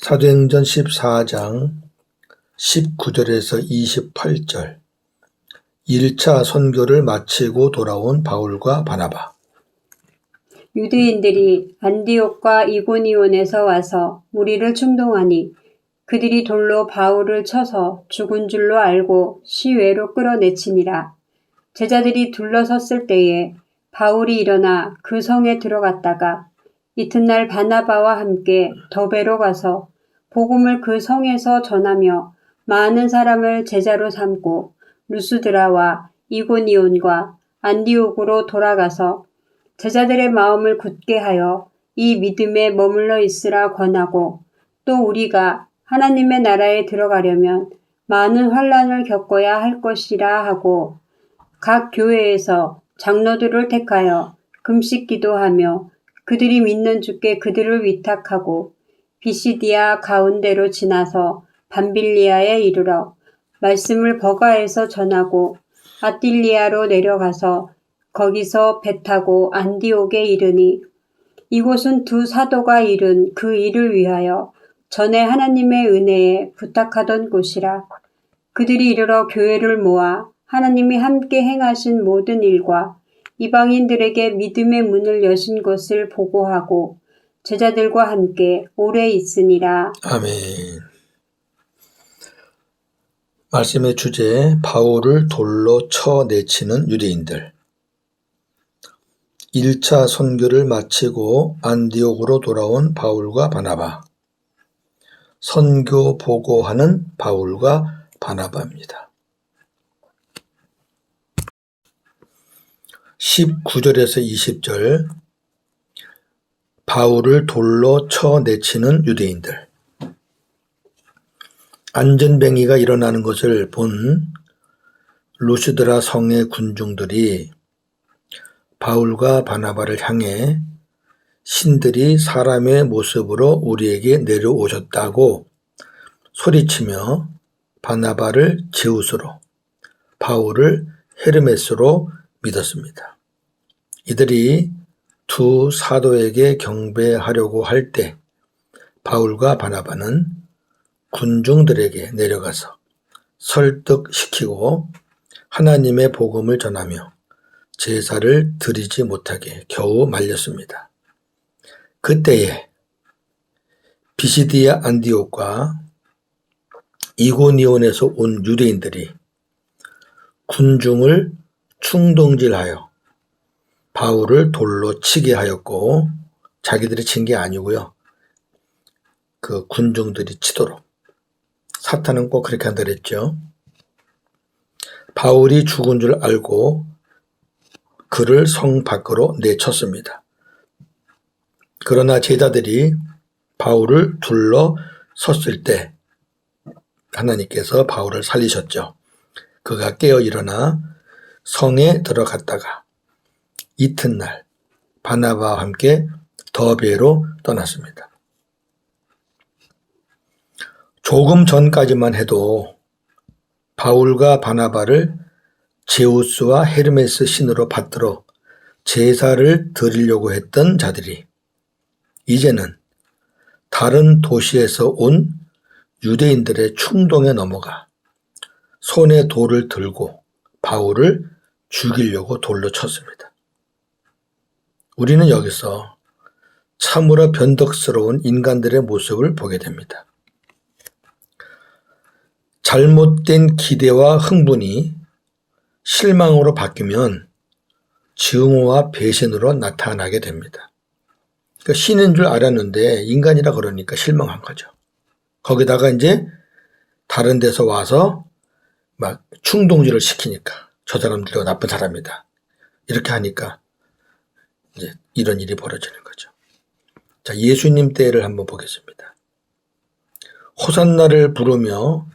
사도행전 14장 19절에서 28절 1차 선교를 마치고 돌아온 바울과 바나바. 유대인들이 안디옥과 이고니온에서 와서 무리를 충동하니 그들이 돌로 바울을 쳐서 죽은 줄로 알고 시외로 끌어내치니라. 제자들이 둘러섰을 때에 바울이 일어나 그 성에 들어갔다가 이튿날 바나바와 함께 더베로 가서 복음을 그 성에서 전하며 많은 사람을 제자로 삼고 루스드라와 이고니온과 안디옥으로 돌아가서 제자들의 마음을 굳게 하여 이 믿음에 머물러 있으라 권하고, 또 우리가 하나님의 나라에 들어가려면 많은 환난을 겪어야 할 것이라 하고, 각 교회에서 장로들을 택하여 금식 기도하며 그들이 믿는 주께 그들을 위탁하고 비시디아 가운데로 지나서 밤빌리아에 이르러 말씀을 버가에서 전하고 아딜리아로 내려가서 거기서 배 타고 안디옥에 이르니, 이곳은 두 사도가 이룬 그 일을 위하여 전에 하나님의 은혜에 부탁하던 곳이라. 그들이 이르러 교회를 모아 하나님이 함께 행하신 모든 일과 이방인들에게 믿음의 문을 여신 것을 보고하고 제자들과 함께 오래 있으니라. 아멘. 말씀의 주제, 바울을 돌로 쳐내치는 유대인들. 1차 선교를 마치고 안디옥으로 돌아온 바울과 바나바. 선교 보고하는 바울과 바나바입니다. 19절에서 20절 바울을 돌로 쳐내치는 유대인들. 안전뱅이가 일어나는 것을 본 루스드라 성의 군중들이 바울과 바나바를 향해 신들이 사람의 모습으로 우리에게 내려오셨다고 소리치며 바나바를 제우스로, 바울을 헤르메스로 믿었습니다. 이들이 두 사도에게 경배하려고 할 때 바울과 바나바는 군중들에게 내려가서 설득시키고 하나님의 복음을 전하며 제사를 드리지 못하게 겨우 말렸습니다. 그때에 비시디아 안디옥과 이고니온에서 온 유대인들이 군중을 충동질하여 바울을 돌로 치게 하였고, 자기들이 친 게 아니고요, 그 군중들이 치도록. 사탄은 꼭 그렇게 한다 그랬죠. 바울이 죽은 줄 알고 그를 성 밖으로 내쳤습니다. 그러나 제자들이 바울을 둘러 섰을 때 하나님께서 바울을 살리셨죠. 그가 깨어 일어나 성에 들어갔다가 이튿날 바나바와 함께 더베로 떠났습니다. 조금 전까지만 해도 바울과 바나바를 제우스와 헤르메스 신으로 받들어 제사를 드리려고 했던 자들이 이제는 다른 도시에서 온 유대인들의 충동에 넘어가 손에 돌을 들고 바울을 죽이려고 돌로 쳤습니다. 우리는 여기서 참으로 변덕스러운 인간들의 모습을 보게 됩니다. 잘못된 기대와 흥분이 실망으로 바뀌면 증오와 배신으로 나타나게 됩니다. 그러니까 신인 줄 알았는데 인간이라 그러니까 실망한 거죠. 거기다가 이제 다른 데서 와서 막 충동질을 시키니까 저 사람들도 나쁜 사람이다. 이렇게 하니까 이제 이런 일이 벌어지는 거죠. 자, 예수님 때를 한번 보겠습니다. 호산나를 부르며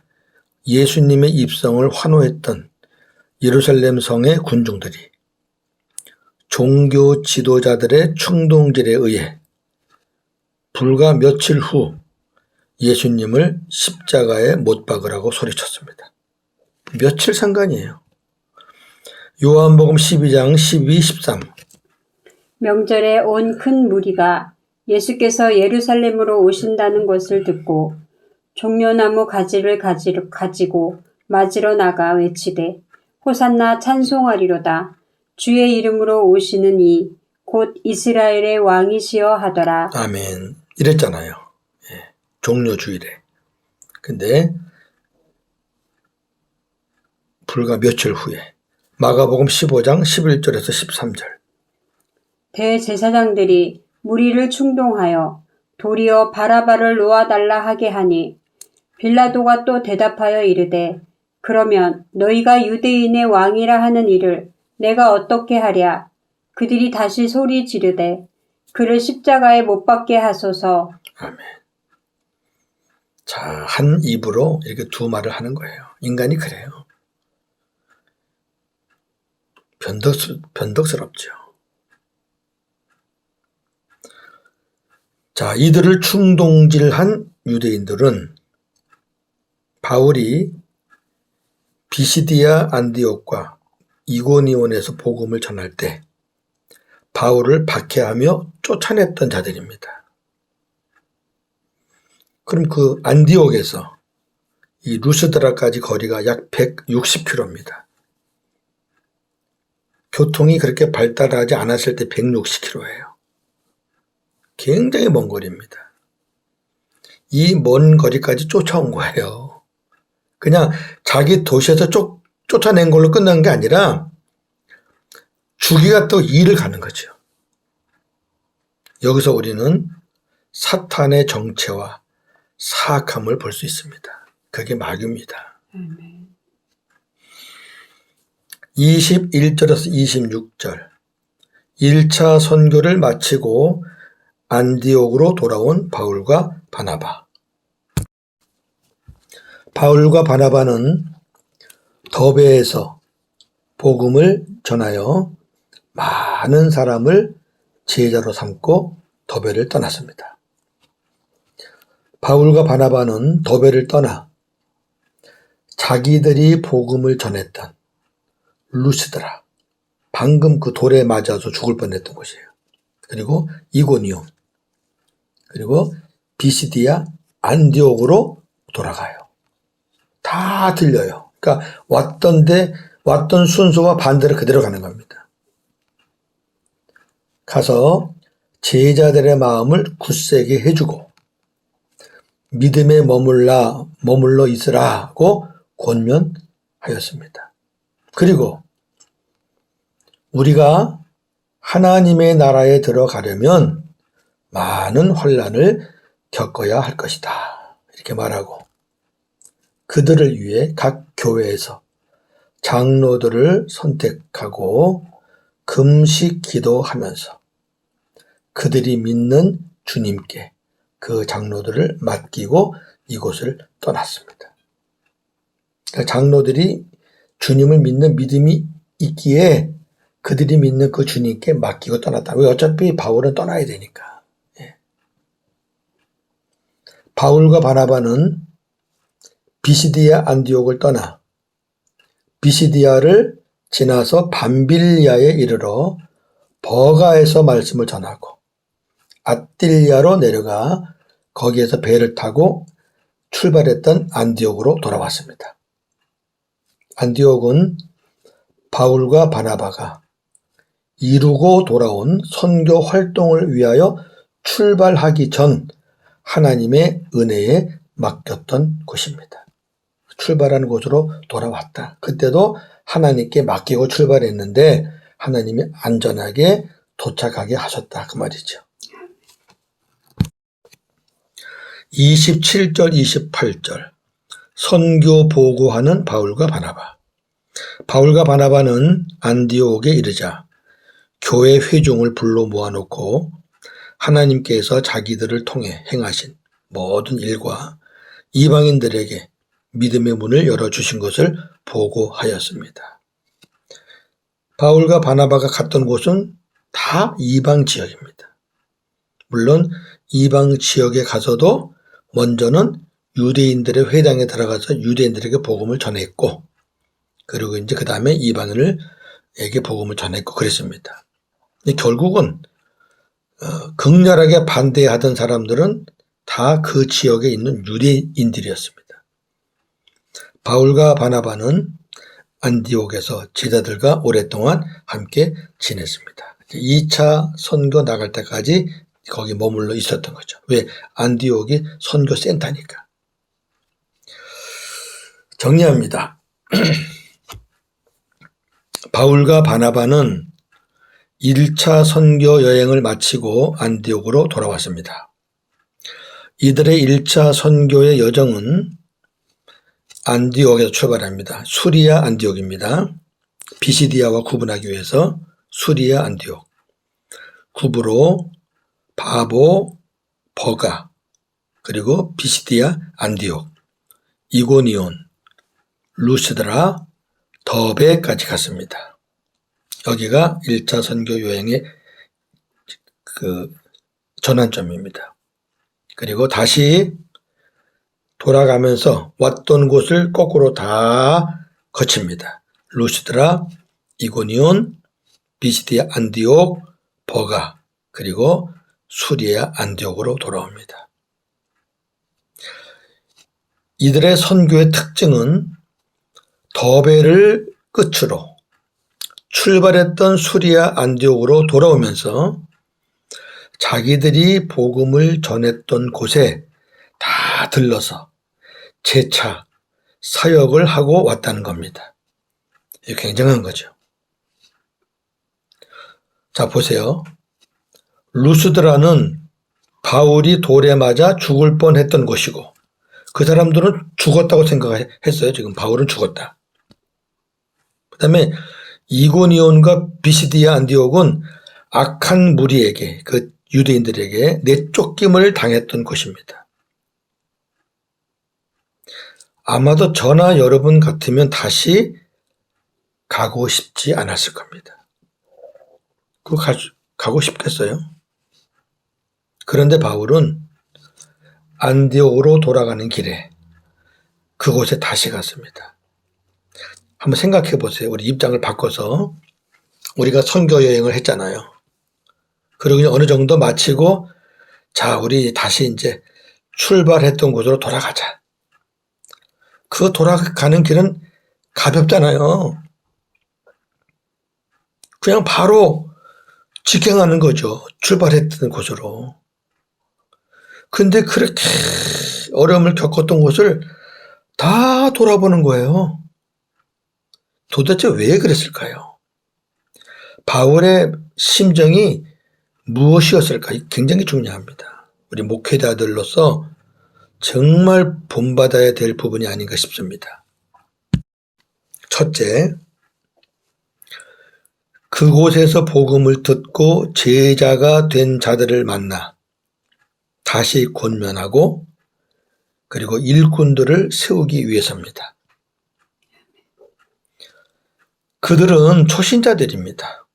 예수님의 입성을 환호했던 예루살렘 성의 군중들이 종교 지도자들의 충동질에 의해 불과 며칠 후 예수님을 십자가에 못 박으라고 소리쳤습니다. 며칠 상관이에요. 요한복음 12장 12, 13. 명절에 온 큰 무리가 예수께서 예루살렘으로 오신다는 것을 듣고 종려나무 가지를 가지고 맞으러 나가 외치되 호산나 찬송하리로다. 주의 이름으로 오시는 이 곧 이스라엘의 왕이시여 하더라. 아멘. 이랬잖아요. 종려주일에. 근데 불과 며칠 후에 마가복음 15장 11절에서 13절. 대제사장들이 무리를 충동하여 도리어 바라바를 놓아달라 하게 하니 빌라도가 또 대답하여 이르되 그러면 너희가 유대인의 왕이라 하는 이를 내가 어떻게 하랴. 그들이 다시 소리 지르되 그를 십자가에 못 박게 하소서. 아멘. 자, 한 입으로 이렇게 두 말을 하는 거예요. 인간이 그래요. 변덕스럽죠. 자, 이들을 충동질한 유대인들은 바울이 비시디아 안디옥과 이고니온에서 복음을 전할 때 바울을 박해하며 쫓아냈던 자들입니다. 그럼 그 안디옥에서 이 루스드라까지 거리가 약 160km입니다. 교통이 그렇게 발달하지 않았을 때 160km예요. 굉장히 먼 거리입니다. 이 먼 거리까지 쫓아온 거예요. 그냥 자기 도시에서 쫓아낸 걸로 끝난 게 아니라 주기가 또 일을 가는 거죠. 여기서 우리는 사탄의 정체와 사악함을 볼 수 있습니다. 그게 마귀입니다. 21절에서 26절 1차 선교를 마치고 안디옥으로 돌아온 바울과 바나바. 바울과 바나바는 더베에서 복음을 전하여 많은 사람을 제자로 삼고 더베를 떠났습니다. 바울과 바나바는 더베를 떠나 자기들이 복음을 전했던 루스드라, 방금 그 돌에 맞아서 죽을 뻔했던 곳이에요. 그리고 이고니온, 그리고 비시디아 안디옥으로 돌아가요. 다 들려요. 그러니까 왔던 순서와 반대로 그대로 가는 겁니다. 가서 제자들의 마음을 굳세게 해주고 믿음에 머물러 있으라고 권면하였습니다. 그리고 우리가 하나님의 나라에 들어가려면 많은 환난을 겪어야 할 것이다. 이렇게 말하고 그들을 위해 각 교회에서 장로들을 선택하고 금식 기도하면서 그들이 믿는 주님께 그 장로들을 맡기고 이곳을 떠났습니다. 그러니까 장로들이 주님을 믿는 믿음이 있기에 그들이 믿는 그 주님께 맡기고 떠났다. 왜? 어차피 바울은 떠나야 되니까. 바울과 바나바는 비시디아 안디옥을 떠나 비시디아를 지나서 밤빌리아에 이르러 버가에서 말씀을 전하고 아틸리아로 내려가 거기에서 배를 타고 출발했던 안디옥으로 돌아왔습니다. 안디옥은 바울과 바나바가 이루고 돌아온 선교 활동을 위하여 출발하기 전 하나님의 은혜에 맡겼던 곳입니다. 출발하는 곳으로 돌아왔다. 그때도 하나님께 맡기고 출발했는데 하나님이 안전하게 도착하게 하셨다. 그 말이죠. 27절, 28절 선교 보고하는 바울과 바나바. 바울과 바나바는 안디옥에 이르자 교회 회중을 불러 모아놓고 하나님께서 자기들을 통해 행하신 모든 일과 이방인들에게 믿음의 문을 열어주신 것을 보고하였습니다. 바울과 바나바가 갔던 곳은 다 이방 지역입니다. 물론 이방 지역에 가서도 먼저는 유대인들의 회당에 들어가서 유대인들에게 복음을 전했고 그리고 이제 그 다음에 이방인에게 복음을 전했고 그랬습니다. 결국은 극렬하게 반대하던 사람들은 다 그 지역에 있는 유대인들이었습니다. 바울과 바나바는 안디옥에서 제자들과 오랫동안 함께 지냈습니다. 2차 선교 나갈 때까지 거기 머물러 있었던 거죠. 왜? 안디옥이 선교 센터니까. 정리합니다. 바울과 바나바는 1차 선교 여행을 마치고 안디옥으로 돌아왔습니다. 이들의 1차 선교의 여정은 안디옥에서 출발합니다. 수리아 안디옥입니다. 비시디아와 구분하기 위해서 수리아 안디옥. 구브로, 바보, 버가, 그리고 비시디아 안디옥, 이고니온, 루스드라, 더베까지 갔습니다. 여기가 1차 선교 여행의 그 전환점입니다. 그리고 다시 돌아가면서 왔던 곳을 거꾸로 다 거칩니다. 루스드라, 이고니온, 비시디아 안디옥, 버가, 그리고 수리아 안디옥으로 돌아옵니다. 이들의 선교의 특징은 더베를 끝으로 출발했던 수리아 안디옥으로 돌아오면서 자기들이 복음을 전했던 곳에 다 들러서 재차 사역을 하고 왔다는 겁니다. 이게 굉장한 거죠. 자, 보세요. 루스드라는 바울이 돌에 맞아 죽을 뻔했던 곳이고 그 사람들은 죽었다고 생각했어요. 지금 바울은 죽었다. 그 다음에 이고니온과 비시디아 안디옥은 악한 무리에게, 그 유대인들에게 내쫓김을 당했던 곳입니다. 아마도 저나 여러분 같으면 다시 가고 싶지 않았을 겁니다. 그거 가고 싶겠어요? 그런데 바울은 안디옥으로 돌아가는 길에 그곳에 다시 갔습니다. 한번 생각해 보세요. 우리 입장을 바꿔서 우리가 선교 여행을 했잖아요. 그리고 어느 정도 마치고 자, 우리 다시 이제 출발했던 곳으로 돌아가자. 그 돌아가는 길은 가볍잖아요. 그냥 바로 직행하는 거죠. 출발했던 곳으로. 근데 그렇게 어려움을 겪었던 곳을 다 돌아보는 거예요. 도대체 왜 그랬을까요? 바울의 심정이 무엇이었을까? 굉장히 중요합니다. 우리 목회자들로서 정말 본받아야 될 부분이 아닌가 싶습니다. 첫째, 그곳에서 복음을 듣고 제자가 된 자들을 만나 다시 권면하고 그리고 일꾼들을 세우기 위해서입니다. 그들은 초신자들입니다.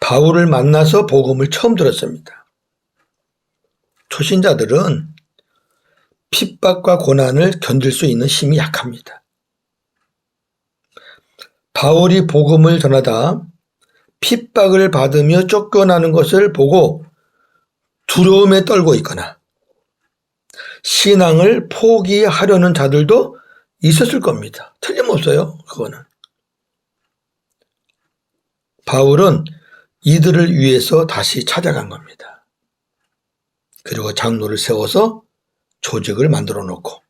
바울을 만나서 복음을 처음 들었습니다. 초신자들은 핍박과 고난을 견딜 수 있는 힘이 약합니다. 바울이 복음을 전하다 핍박을 받으며 쫓겨나는 것을 보고 두려움에 떨고 있거나 신앙을 포기하려는 자들도 있었을 겁니다. 틀림없어요. 그거는. 바울은 이들을 위해서 다시 찾아간 겁니다. 그리고 장로를 세워서 조직을 만들어 놓고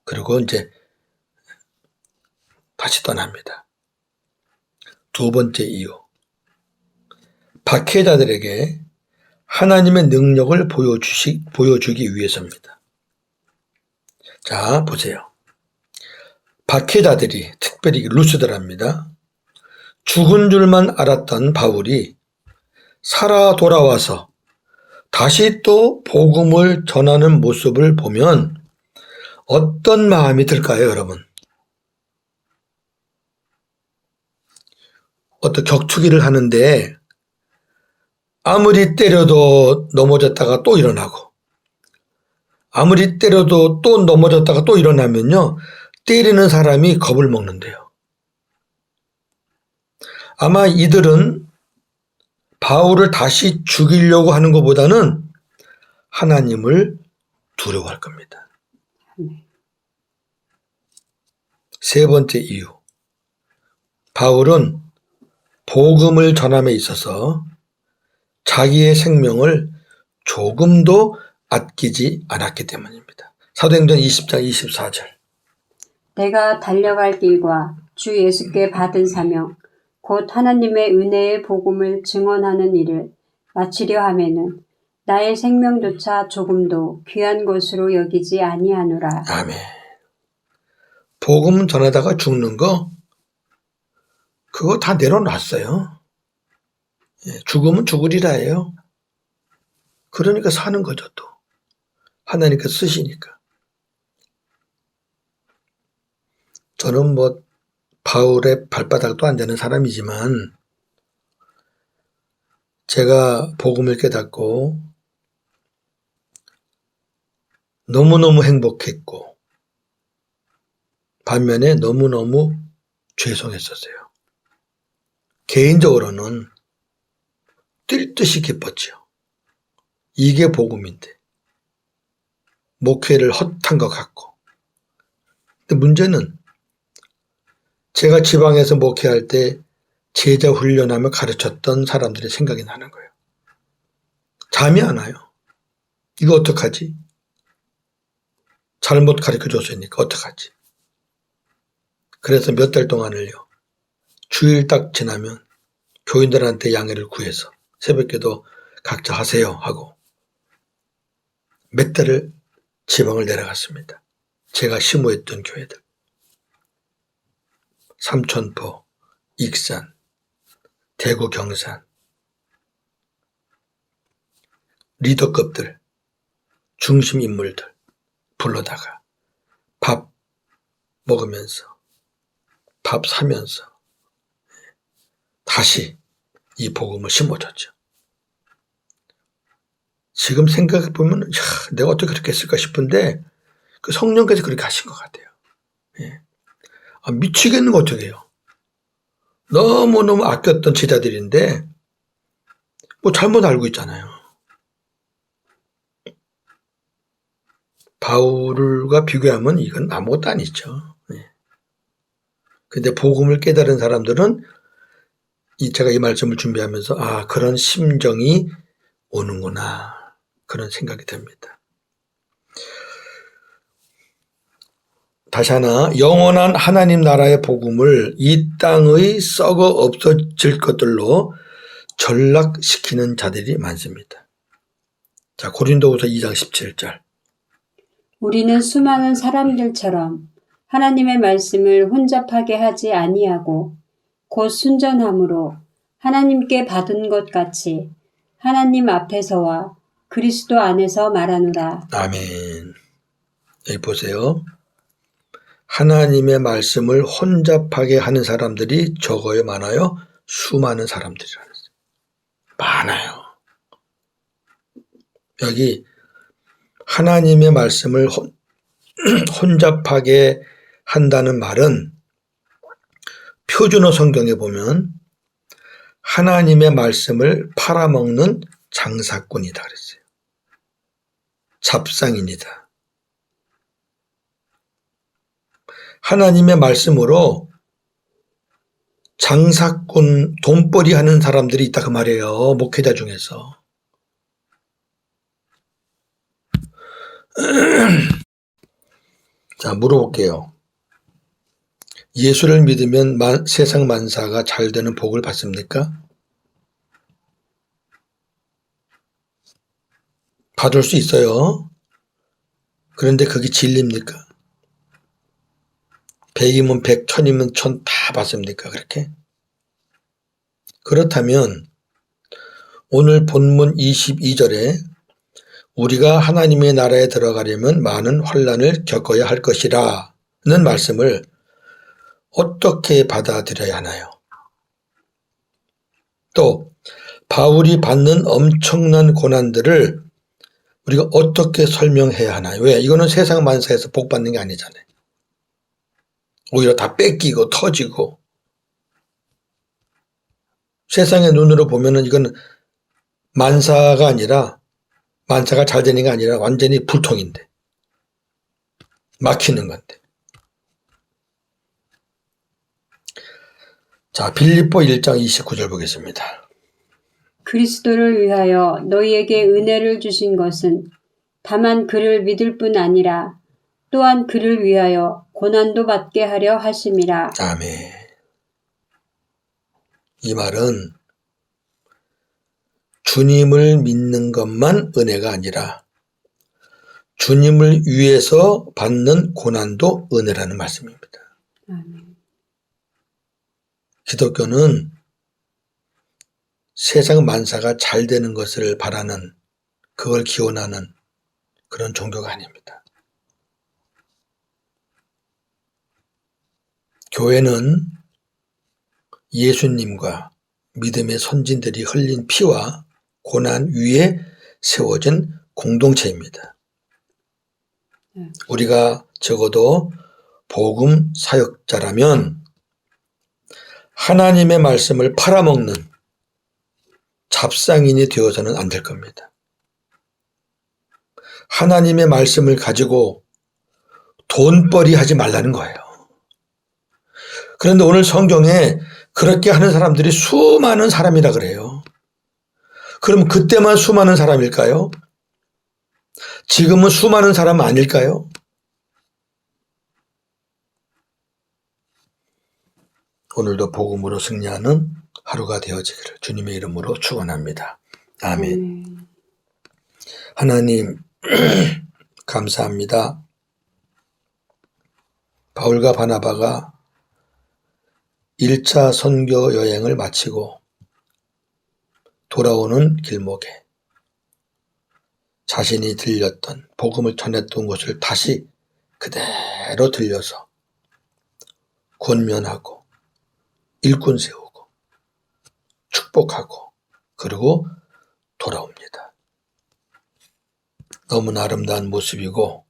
그리고 이제 다시 떠납니다. 두 번째 이유. 박해자들에게 하나님의 능력을 보여주기 위해서입니다. 자, 보세요. 박해자들이 특별히 루스드라입니다. 죽은 줄만 알았던 바울이 살아 돌아와서 다시 또 복음을 전하는 모습을 보면 어떤 마음이 들까요, 여러분? 어떤 격투기를 하는데 아무리 때려도 넘어졌다가 또 일어나고 아무리 때려도 또 넘어졌다가 또 일어나면요, 때리는 사람이 겁을 먹는데요. 아마 이들은 바울을 다시 죽이려고 하는 것보다는 하나님을 두려워할 겁니다. 세 번째 이유. 바울은 복음을 전함에 있어서 자기의 생명을 조금도 아끼지 않았기 때문입니다. 사도행전 20장 24절. 내가 달려갈 길과 주 예수께 받은 사명 곧 하나님의 은혜의 복음을 증언하는 일을 마치려 하면은 나의 생명조차 조금도 귀한 것으로 여기지 아니하노라. 아멘. 복음 전하다가 죽는 거 그거 다 내려놨어요. 죽으면 죽으리라예요. 그러니까 사는 거죠 또. 하나님께서 쓰시니까. 저는 뭐 바울의 발바닥도 안 되는 사람이지만 제가 복음을 깨닫고 너무너무 행복했고 반면에 너무너무 죄송했었어요. 개인적으로는 뛸 듯이 기뻤죠. 이게 복음인데 목회를 헛한 것 같고. 근데 문제는 제가 지방에서 목회할 때 제자 훈련하며 가르쳤던 사람들의 생각이 나는 거예요. 잠이 안 와요. 이거 어떡하지? 잘못 가르쳐줬으니까 어떡하지? 그래서 몇 달 동안을요. 주일 딱 지나면 교인들한테 양해를 구해서 새벽기도 각자 하세요 하고 몇 달을 지방을 내려갔습니다. 제가 심호했던 교회들. 삼천포, 익산, 대구 경산, 리더급들, 중심 인물들 불러다가 밥 먹으면서 밥 사면서 다시 이 복음을 심어줬죠. 지금 생각해보면 내가 어떻게 그렇게 했을까 싶은데 그 성령께서 그렇게 하신 것 같아요. 예. 미치겠는 거 어떻게 해요. 너무너무 아꼈던 제자들인데 뭐 잘못 알고 있잖아요. 바울과 비교하면 이건 아무것도 아니죠. 근데 복음을 깨달은 사람들은 제가 이 말씀을 준비하면서 그런 심정이 오는구나 그런 생각이 듭니다. 다시 하나 영원한 하나님 나라의 복음을 이 땅의 썩어 없어질 것들로 전락시키는 자들이 많습니다. 자, 고린도후서 2장 17절. 우리는 수많은 사람들처럼 하나님의 말씀을 혼잡하게 하지 아니하고 곧 순전함으로 하나님께 받은 것 같이 하나님 앞에서와 그리스도 안에서 말하노라. 아멘. 여기 보세요. 하나님의 말씀을 혼잡하게 하는 사람들이 적어요, 많아요? 수많은 사람들이라는 거예요. 많아요. 여기 하나님의 말씀을 혼잡하게 한다는 말은 표준어 성경에 보면 하나님의 말씀을 팔아먹는 장사꾼이다 그랬어요. 잡상인이다. 하나님의 말씀으로 장사꾼, 돈벌이 하는 사람들이 있다 그 말이에요. 목회자 중에서. 자, 물어볼게요. 예수를 믿으면 세상 만사가 잘 되는 복을 받습니까? 받을 수 있어요. 그런데 그게 진리입니까? 100이면 100, 1000이면 1000 다 받습니까? 그렇게? 그렇다면 오늘 본문 22절에 우리가 하나님의 나라에 들어가려면 많은 환난을 겪어야 할 것이라는 말씀을 어떻게 받아들여야 하나요? 또 바울이 받는 엄청난 고난들을 우리가 어떻게 설명해야 하나요? 왜? 이거는 세상 만사에서 복 받는 게 아니잖아요. 오히려 다 뺏기고 터지고 세상의 눈으로 보면은 이건 만사가 아니라, 만사가 잘 되는 게 아니라 완전히 불통인데, 막히는 건데. 자, 빌립보 1장 29절 보겠습니다. 그리스도를 위하여 너희에게 은혜를 주신 것은 다만 그를 믿을 뿐 아니라 또한 그를 위하여 고난도 받게 하려 하심이라. 아멘. 이 말은 주님을 믿는 것만 은혜가 아니라 주님을 위해서 받는 고난도 은혜라는 말씀입니다. 아멘. 기독교는 세상 만사가 잘 되는 것을 바라는, 그걸 기원하는 그런 종교가 아닙니다. 교회는 예수님과 믿음의 선진들이 흘린 피와 고난 위에 세워진 공동체입니다. 우리가 적어도 복음 사역자라면 하나님의 말씀을 팔아먹는 잡상인이 되어서는 안 될 겁니다. 하나님의 말씀을 가지고 돈벌이 하지 말라는 거예요. 그런데 오늘 성경에 그렇게 하는 사람들이 수많은 사람이라 그래요. 그럼 그때만 수많은 사람일까요? 지금은 수많은 사람 아닐까요? 오늘도 복음으로 승리하는 하루가 되어지기를 주님의 이름으로 축원합니다. 아멘. 하나님 감사합니다. 바울과 바나바가 1차 선교 여행을 마치고 돌아오는 길목에 자신이 들렸던 복음을 전했던 곳을 다시 그대로 들려서 권면하고 일꾼 세우고 축복하고 그리고 돌아옵니다. 너무나 아름다운 모습이고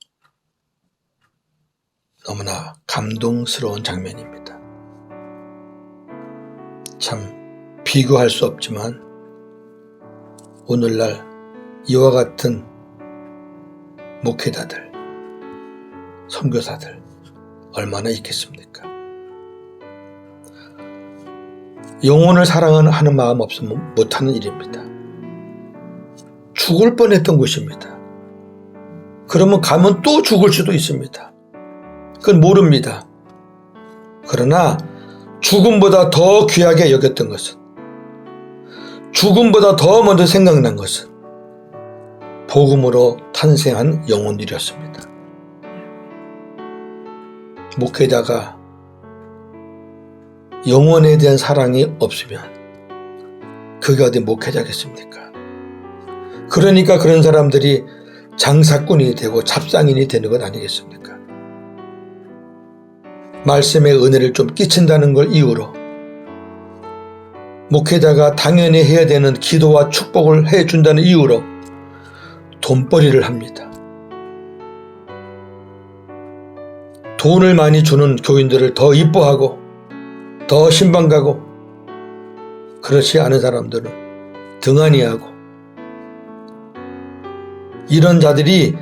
너무나 감동스러운 장면입니다. 참 비교할 수 없지만 오늘날 이와 같은 목회자들, 선교사들 얼마나 있겠습니까? 영혼을 사랑하는 마음 없으면 못하는 일입니다. 죽을 뻔했던 곳입니다. 그러면 가면 또 죽을 수도 있습니다. 그건 모릅니다. 그러나 죽음보다 더 귀하게 여겼던 것은, 죽음보다 더 먼저 생각난 것은 복음으로 탄생한 영혼들이었습니다. 목회자가 영혼에 대한 사랑이 없으면 그게 어디 목회자겠습니까? 그러니까 그런 사람들이 장사꾼이 되고 잡상인이 되는 것 아니겠습니까? 말씀의 은혜를 좀 끼친다는 걸 이유로 목회자가 당연히 해야 되는 기도와 축복을 해준다는 이유로 돈벌이를 합니다. 돈을 많이 주는 교인들을 더 이뻐하고 더 신방가고, 그렇지 않은 사람들은 등한히하고, 이런 자들이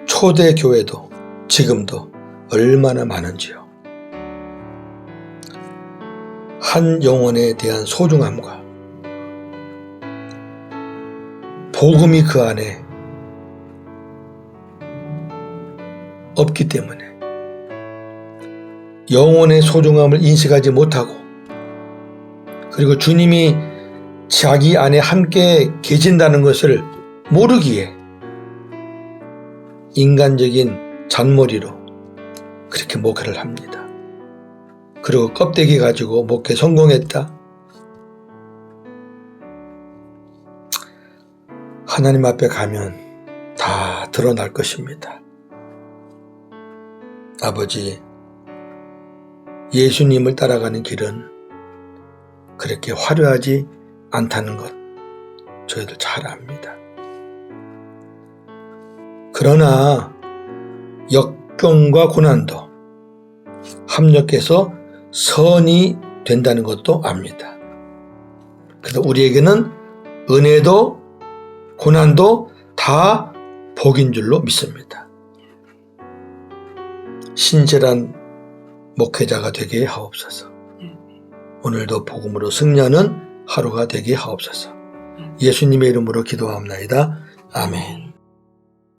초대교회도 지금도 얼마나 많은지요. 한 영혼에 대한 소중함과 복음이 그 안에 없기 때문에 영혼의 소중함을 인식하지 못하고, 그리고 주님이 자기 안에 함께 계신다는 것을 모르기에 인간적인 잔머리로 그렇게 목회를 합니다. 그리고 껍데기 가지고 목회 성공했다. 하나님 앞에 가면 다 드러날 것입니다. 아버지, 예수님을 따라가는 길은 그렇게 화려하지 않다는 것 저희들 잘 압니다. 그러나 역경과 고난도 합력해서 선이 된다는 것도 압니다. 그래서 우리에게는 은혜도 고난도 다 복인 줄로 믿습니다. 신실한 목회자가 되게 하옵소서. 오늘도 복음으로 승리하는 하루가 되게 하옵소서. 예수님의 이름으로 기도하옵나이다. 아멘.